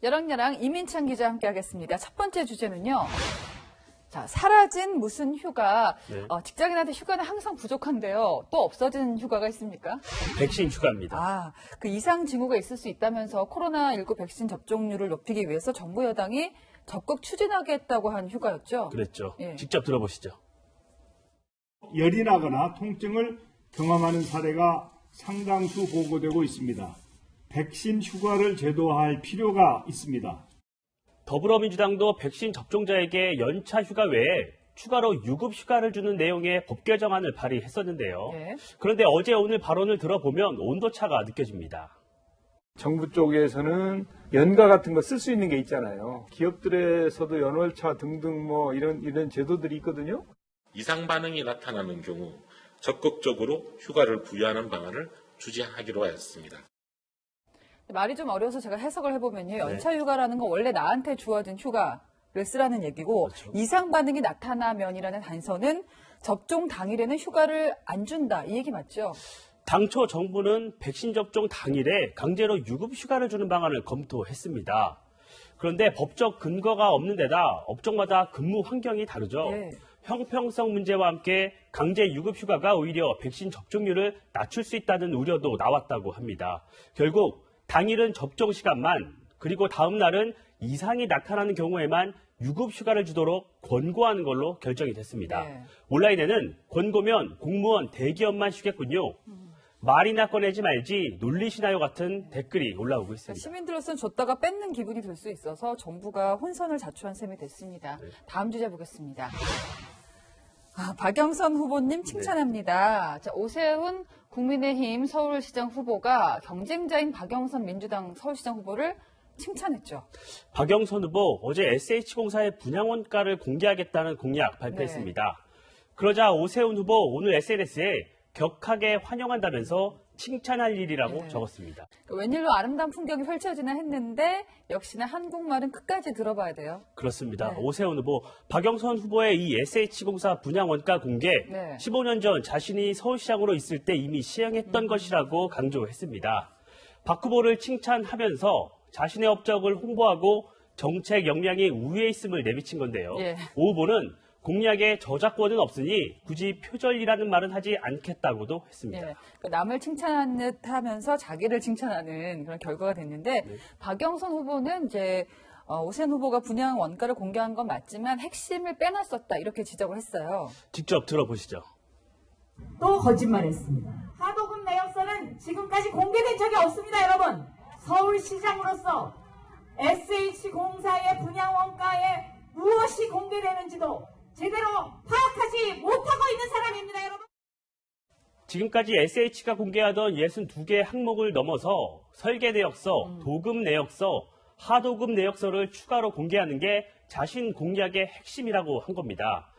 여랑야랑 이민찬 기자 함께하겠습니다. 첫 번째 주제는요. 자, 사라진 무슨 휴가. 네. 직장인한테 휴가는 항상 부족한데요. 또 없어진 휴가가 있습니까? 백신 휴가입니다. 그 이상 징후가 있을 수 있다면서 코로나19 백신 접종률을 높이기 위해서 정부 여당이 적극 추진하겠다고 한 휴가였죠? 그랬죠. 예. 직접 들어보시죠. 열이 나거나 통증을 경험하는 사례가 상당수 보고되고 있습니다. 백신 휴가를 제도화할 필요가 있습니다. 더불어민주당도 백신 접종자에게 연차 휴가 외에 추가로 유급 휴가를 주는 내용의 법 개정안을 발의했었는데요. 네. 그런데 어제 오늘 발언을 들어보면 온도차가 느껴집니다. 정부 쪽에서는 연가 같은 거 쓸 수 있는 게 있잖아요. 기업들에서도 연월차 등등 뭐 이런 제도들이 있거든요. 이상 반응이 나타나는 경우 적극적으로 휴가를 부여하는 방안을 추진하기로 하였습니다. 말이 좀 어려워서 제가 해석을 해보면요. 연차 휴가라는 건 원래 나한테 주어진 휴가를 쓰라는 얘기고 그렇죠. 이상 반응이 나타나면이라는 단서는 접종 당일에는 휴가를 안 준다. 이 얘기 맞죠? 당초 정부는 백신 접종 당일에 강제로 유급 휴가를 주는 방안을 검토했습니다. 그런데 법적 근거가 없는 데다 업종마다 근무 환경이 다르죠. 예. 형평성 문제와 함께 강제 유급 휴가가 오히려 백신 접종률을 낮출 수 있다는 우려도 나왔다고 합니다. 결국 당일은 접종 시간만, 그리고 다음 날은 이상이 나타나는 경우에만 유급 휴가를 주도록 권고하는 걸로 결정이 됐습니다. 네. 온라인에는 권고면 공무원 대기업만 쉬겠군요. 말이나 꺼내지 말지 놀리시나요 같은 댓글이 올라오고 있습니다. 시민들로서는 줬다가 뺏는 기분이 들 수 있어서 정부가 혼선을 자초한 셈이 됐습니다. 다음 주제 보겠습니다. 박영선 후보님 칭찬합니다. 자, 오세훈 국민의힘 서울시장 후보가 경쟁자인 박영선 민주당 서울시장 후보를 칭찬했죠. 박영선 후보 어제 SH공사의 분양 원가를 공개하겠다는 공약 발표했습니다. 그러자 오세훈 후보 오늘 SNS에 격하게 환영한다면서 칭찬할 일이라고 적었습니다. 웬일로 아름다운 풍경이 펼쳐지나 했는데 역시나 한국말은 끝까지 들어봐야 돼요. 그렇습니다. 네. 오세훈 후보, 박영선 후보의 이 SH공사 분양 원가 공개, 네. 15년 전 자신이 서울시장으로 있을 때 이미 시행했던 것이라고 강조했습니다. 박 후보를 칭찬하면서 자신의 업적을 홍보하고 정책 역량이 우위에 있음을 내비친 건데요. 예. 오 후보는 공약에 저작권은 없으니 굳이 표절이라는 말은 하지 않겠다고도 했습니다. 예, 남을 칭찬하는 듯 하면서 자기를 칭찬하는 그런 결과가 됐는데 박영선 후보는 이제 오세훈 후보가 분양 원가를 공개한 건 맞지만 핵심을 빼놨었다 이렇게 지적을 했어요. 직접 들어보시죠. 또 거짓말했습니다. 하도급 내역서는 지금까지 공개된 적이 없습니다, 여러분. 서울시장으로서 SH공사의 분양 원가에 무엇이 공개되는지도 제대로 파악하지 못하고 있는 사람입니다, 여러분. 지금까지 SH가 공개하던 62개 항목을 넘어서 설계 내역서, 도급 내역서, 하도급 내역서를 추가로 공개하는 게 자신 공약의 핵심이라고 한 겁니다.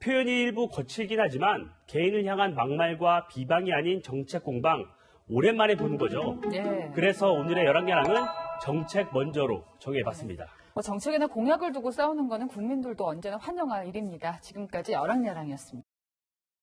표현이 일부 거칠긴 하지만 개인을 향한 막말과 비방이 아닌 정책 공방, 오랜만에 보는 거죠. 예. 그래서 오늘의 열왕야랑은 정책 먼저로 정해봤습니다. 정책이나 공약을 두고 싸우는 거는 국민들도 언제나 환영할 일입니다. 지금까지 열왕야랑이었습니다.